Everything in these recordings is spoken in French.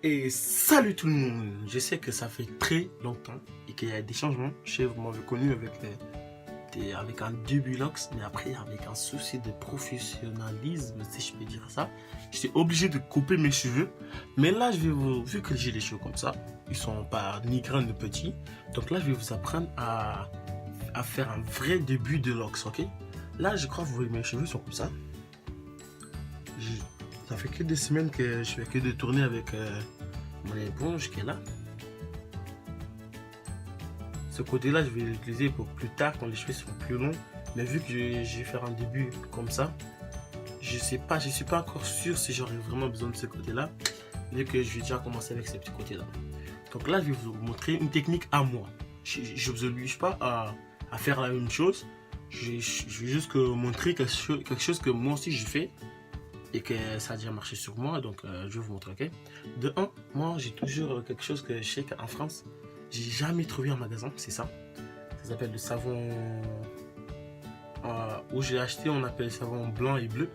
Et salut tout le monde. Je sais que ça fait très longtemps et qu'il y a des changements. Je sais, vous m'avez connu avec un début Lux, mais après avec un souci de professionnalisme, si je peux dire ça. J'étais obligé de couper mes cheveux. Mais là, vu que j'ai les cheveux comme ça, ils sont pas ni grands ni petits. Donc là, je vais vous apprendre à faire un vrai début de Lux, ok? Là, je crois que vous voyez, mes cheveux sont comme ça. Ça fait que des semaines que je fais que de tourner avec mon éponge qui est là. Ce côté-là, je vais l'utiliser pour plus tard quand les cheveux seront plus longs. Mais vu que je vais faire un début comme ça, je suis pas encore sûr si j'aurai vraiment besoin de ce côté-là, vu que je vais déjà commencer avec ce petit côté-là. Donc là, je vais vous montrer une technique à moi. Je ne vous oblige pas à faire la même chose. Je vais juste montrer quelque chose que moi aussi je fais et que ça a déjà marché sur moi, donc je vais vous montrer, ok? De 1, moi j'ai toujours quelque chose que je sais qu'en France, j'ai jamais trouvé en magasin, c'est ça. Ça s'appelle le savon, où j'ai acheté, on appelle le savon blanc et bleu,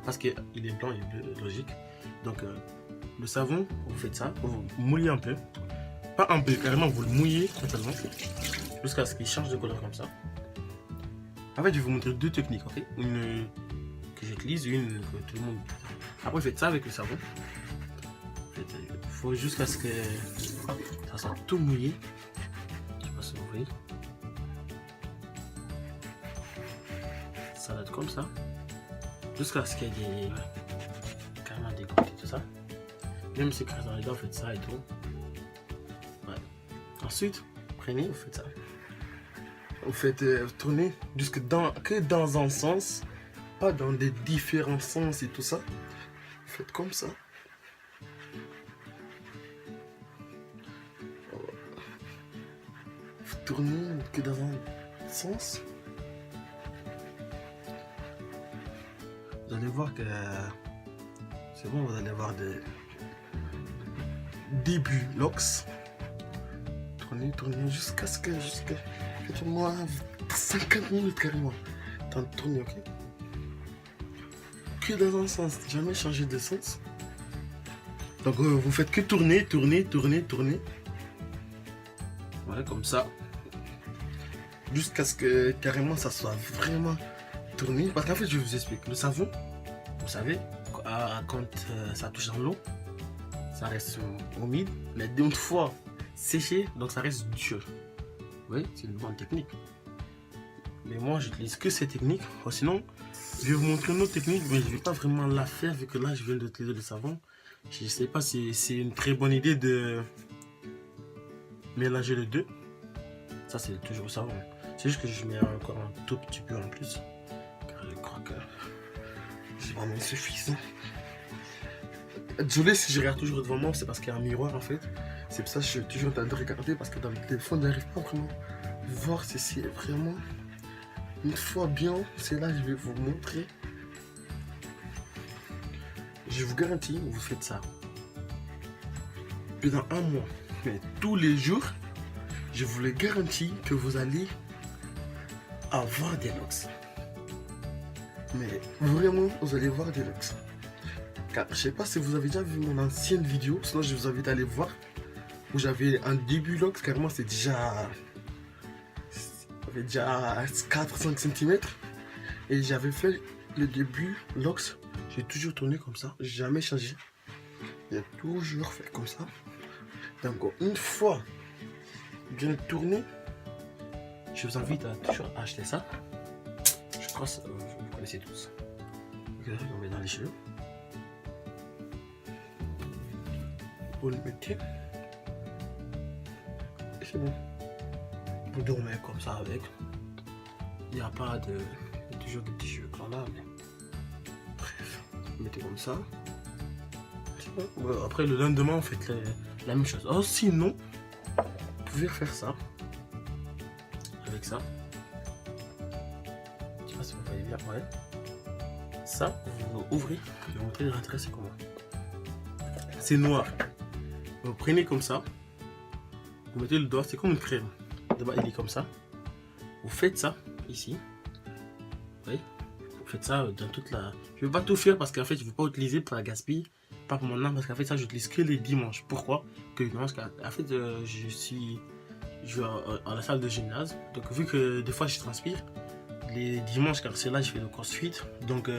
parce qu'il est blanc et bleu, logique. Donc le savon, vous faites ça, vous mouillez un peu, pas un peu, carrément vous le mouillez totalement, jusqu'à ce qu'il change de couleur comme ça. En fait, je vais vous montrer deux techniques, ok? Une que j'utilise, une que tout le monde. Après, faites ça avec le savon. Il faut jusqu'à ce que ça soit tout mouillé. Je sais pas si vous voyez. Ça va être comme ça. Jusqu'à ce qu'il y ait carrément des gouttes et tout ça. Même si quand dans les dents, faites ça et tout. Ouais. Ensuite, prenez, vous faites ça. Vous faites tourner que dans un sens. Pas dans des différents sens et tout ça. Faites comme ça. Vous tournez que dans un sens. Vous allez voir que c'est bon, vous allez voir des débuts Lux. Tournez jusqu'à ce que faites-moi 50 minutes carrément. Tant de tourner, ok? Que dans un sens, jamais changer de sens. Donc vous faites que tourner. Voilà, comme ça. Jusqu'à ce que carrément ça soit vraiment tourné. Parce qu'en fait, je vous explique. Le savon, vous savez, quand ça touche dans l'eau, ça reste humide. Mais d'une fois séché, donc ça reste dur. Oui, c'est une bonne technique. Mais moi, j'utilise que ces techniques. Sinon, je vais vous montrer une autre technique, mais je ne vais pas vraiment la faire vu que là, je viens d'utiliser le savon. Je ne sais pas si c'est une très bonne idée de mélanger les deux. Ça, c'est toujours le savon. C'est juste que je mets encore un tout petit peu en plus. Car je crois que c'est vraiment suffisant. Désolé si je regarde toujours devant moi, c'est parce qu'il y a un miroir en fait. C'est pour ça que je suis toujours en train de regarder parce que dans le téléphone, je n'arrive pas vraiment à voir si c'est vraiment... Une fois bien, c'est là que je vais vous montrer. Je vous garantis, vous faites ça pendant un mois, mais tous les jours, je vous le garantis que vous allez avoir des Lux. Mais vraiment, vous allez voir des Lux. Car je sais pas si vous avez déjà vu mon ancienne vidéo, sinon je vous invite à aller voir. Où j'avais un début Lux, carrément c'est déjà 4-5 cm et j'avais fait le début Lux. J'ai toujours tourné comme ça, j'ai jamais changé. J'ai toujours fait comme ça. Donc une fois bien tourné, je vous invite à toujours acheter ça. Je crois que vous connaissez tous. On met dans les cheveux. Vous le mettez. C'est bon. Vous dormez comme ça avec. Il n'y a pas de... Il y a toujours des petits cheveux là, mais... Bref, vous mettez comme ça. Bon. Après le lendemain, vous faites la même chose. Oh, sinon, vous pouvez faire ça. Avec ça. Je sais pas si vous voyez bien, ouais. Ça, vous ouvrez. Je vais vous montrer l'intérêt, c'est comment. C'est noir. Vous prenez comme ça. Vous mettez le doigt, c'est comme une crème. D'abord, il est comme ça. Vous faites ça ici. Oui. Vous faites ça dans toute la... Je ne vais pas tout faire parce qu'en fait, je ne veux pas utiliser pour la gaspiller. pas pour mon âme, parce qu'en fait, ça, j'utilise que les dimanches. Pourquoi? Parce qu'en fait, je vais à la salle de gymnase. Donc, vu que des fois, je transpire, les dimanches, car c'est là que je fais le crossfit. Donc,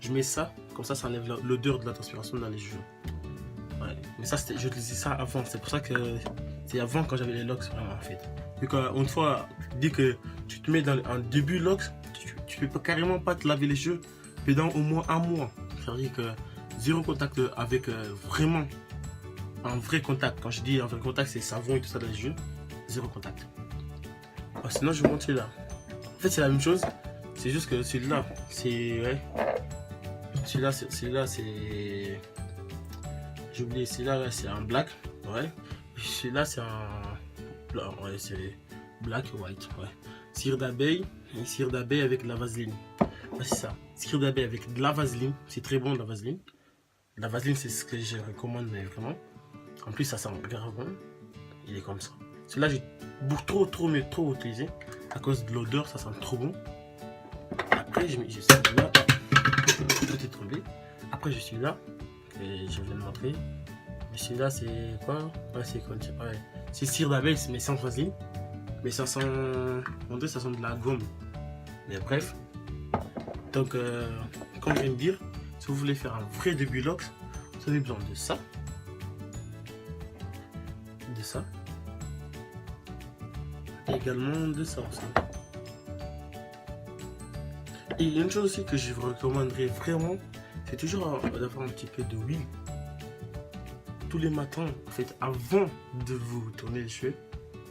je mets ça, comme ça enlève l'odeur de la transpiration dans les cheveux. Ouais. Mais ça, j'utilisais ça avant. C'est pour ça que c'est avant quand j'avais les locks, vraiment, en fait. Vu qu'une fois, dès que tu te mets en début locks, tu peux carrément pas te laver les cheveux pendant au moins un mois. C'est-à-dire que zéro contact avec vraiment un vrai contact. Quand je dis un vrai contact, c'est savon et tout ça dans les cheveux. Zéro contact. Sinon, je vais vous montrer là. En fait, c'est la même chose. C'est juste que celui-là, c'est... Ouais. Celui-là, c'est... J'ai oublié, celui-là, c'est un black. Ouais. Celui-là, c'est un... Ouais, c'est black et white. Ouais. Cire d'abeille. Et cire d'abeille avec de la vaseline. Ouais, c'est ça. Cire d'abeille avec de la vaseline. C'est très bon, de la vaseline. La vaseline, c'est ce que je recommande, mais vraiment. En plus, ça sent grave bon. Il est comme ça. Celui-là, j'ai trop utilisé. À cause de l'odeur, ça sent trop bon. Après, je suis là. Tout est tombé. Après, je suis là. Et je viens de montrer. Mais celui-là, c'est quoi? Ouais, c'est quoi? C'est pareil. C'est cire d'abeille, mais sans vaseline. Mais ça sent. On dirait ça sent de la gomme. Mais bref. Donc, comme je viens de dire, si vous voulez faire un vrai début locks, vous avez besoin de ça. De ça. Et également de ça aussi. Et il y a une chose aussi que je vous recommanderais vraiment, c'est toujours d'avoir un petit peu de huile. Tous les matins, en fait, avant de vous tourner les cheveux.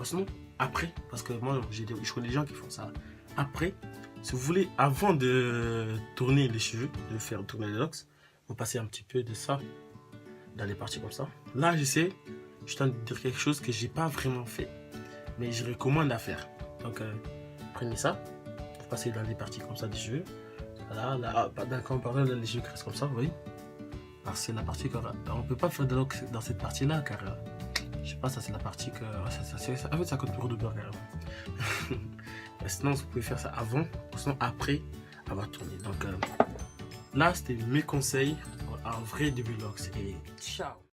Sinon, après, parce que moi, je connais des gens qui font ça. Après, si vous voulez, avant de tourner les cheveux, de faire tourner les locks, vous passez un petit peu de ça dans les parties comme ça. Là, je sais, je suis en train de dire quelque chose que j'ai pas vraiment fait, mais je recommande à faire. Donc, prenez ça, vous passez dans les parties comme ça des cheveux. Voilà, là, quand par exemple, les cheveux qui restent comme ça, vous voyez. Alors, c'est la partie qu'on ne peut pas faire de locks dans cette partie-là, car je sais pas, ça c'est la partie que. En fait, ça coûte pour de beurre carrément. Sinon, vous pouvez faire ça avant, ou sinon après avoir tourné. Donc là, c'était mes conseils pour un vrai début locks. Et ciao!